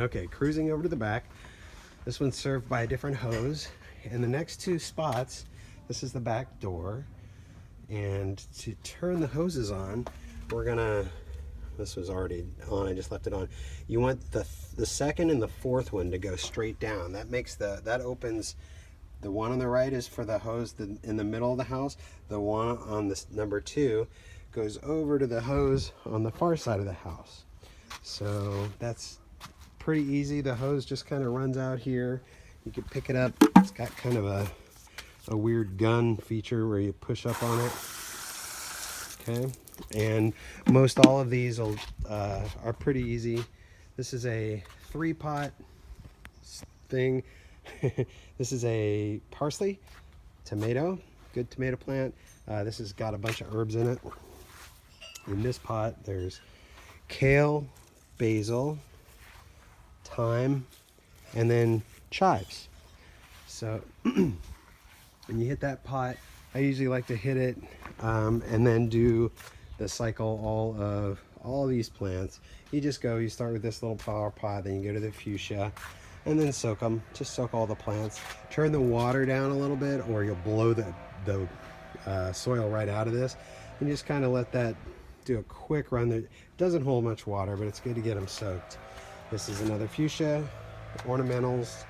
Okay, cruising over to the back. This one's served by a different hose. And the next two spots, this is the back door. And to turn the hoses on, we're gonna, this was already on, I just left it on. You want the second and the fourth one to go straight down. That makes that opens, the one on the right is for the hose in the middle of the house. The one on this number 2 goes over to the hose on the far side of the house. So that's pretty easy. The hose just kind of runs out here. You can pick it up. It's got kind of a weird gun feature where you push up on it. Okay, and most all of these are pretty easy. This is a 3-pot thing. This is a parsley, tomato, good tomato plant. This has got a bunch of herbs in it. In this pot, there's kale, basil, thyme, and then chives. So when you hit that pot, I usually like to hit it and then do the cycle all these plants. You start with this little flower pot, then you go to the fuchsia, and then soak them. Just soak all the plants. Turn the water down a little bit, or you'll blow the soil right out of this. And just kind of let that do a quick run. It doesn't hold much water, but it's good to get them soaked. This is another fuchsia, ornamentals,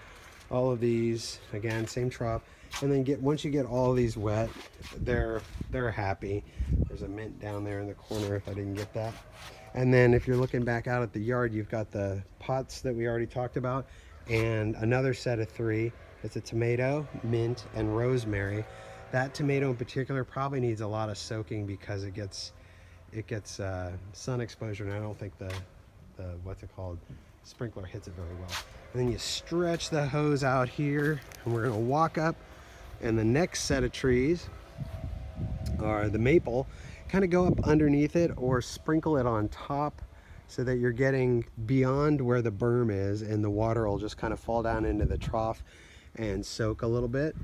all of these, again, same trough. And then once you get all of these wet, they're happy. There's a mint down there in the corner if I didn't get that. And then if you're looking back out at the yard, you've got the pots that we already talked about, and another set of 3. It's a tomato, mint, and rosemary. That tomato in particular probably needs a lot of soaking because it gets sun exposure, and I don't think the what's it called, sprinkler hits it very well. And then you stretch the hose out here, and we're gonna walk up, and the next set of trees are the maple. Kind of go up underneath it or sprinkle it on top so that you're getting beyond where the berm is, and the water will just kind of fall down into the trough and soak a little bit.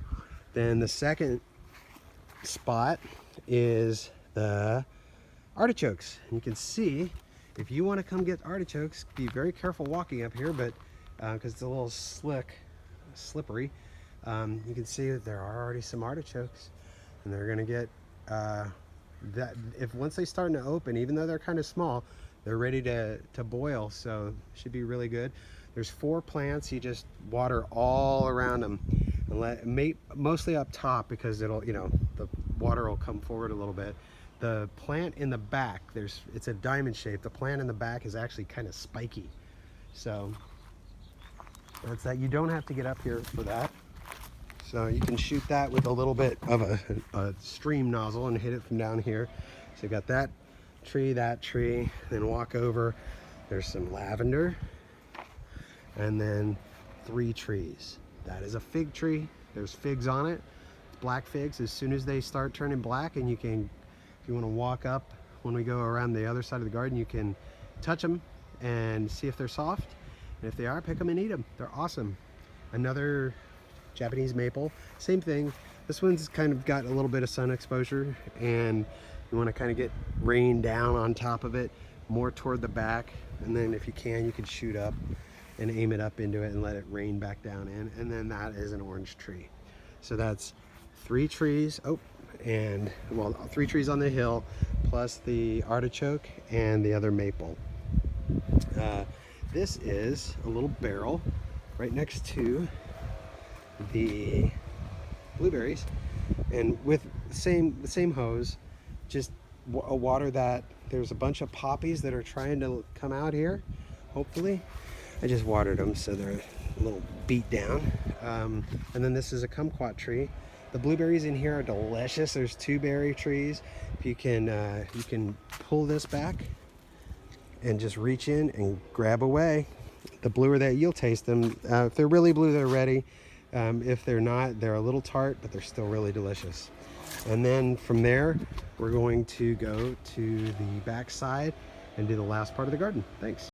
Then the second spot is the artichokes. And you can see, if you want to come get artichokes, be very careful walking up here, but because it's a little slippery, you can see that there are already some artichokes, and they're going to get once they start to open, even though they're kind of small, they're ready to boil, so should be really good. There's 4 plants. You just water all around them, and mostly up top, because it'll, the water will come forward a little bit. The plant in the back, it's a diamond shape. The plant in the back is actually kind of spiky, so that's that. You don't have to get up here for that. So you can shoot that with a little bit of a stream nozzle and hit it from down here. So you got that tree, then walk over. There's some lavender, and then 3 trees. That is a fig tree. There's figs on it, black figs. As soon as they start turning black, and if you want to walk up when we go around the other side of the garden, you can touch them and see if they're soft. And if they are, pick them and eat them. They're awesome. Another Japanese maple, same thing. This one's kind of got a little bit of sun exposure, and you want to kind of get rain down on top of it, more toward the back. And then if you can shoot up and aim it up into it and let it rain back down in. And then that is an orange tree. So that's 3 trees. And 3 trees on the hill, plus the artichoke and the other maple. This is a little barrel right next to the blueberries, and with the same hose, just water that. There's a bunch of poppies that are trying to come out here, hopefully. I just watered them, so they're a little beat down. And then this is a kumquat tree. The blueberries in here are delicious. There's 2 berry trees. If you can pull this back and just reach in and grab away. The bluer that you'll taste them. If they're really blue, they're ready. If they're not, they're a little tart, but they're still really delicious. And then from there, we're going to go to the back side and do the last part of the garden. Thanks.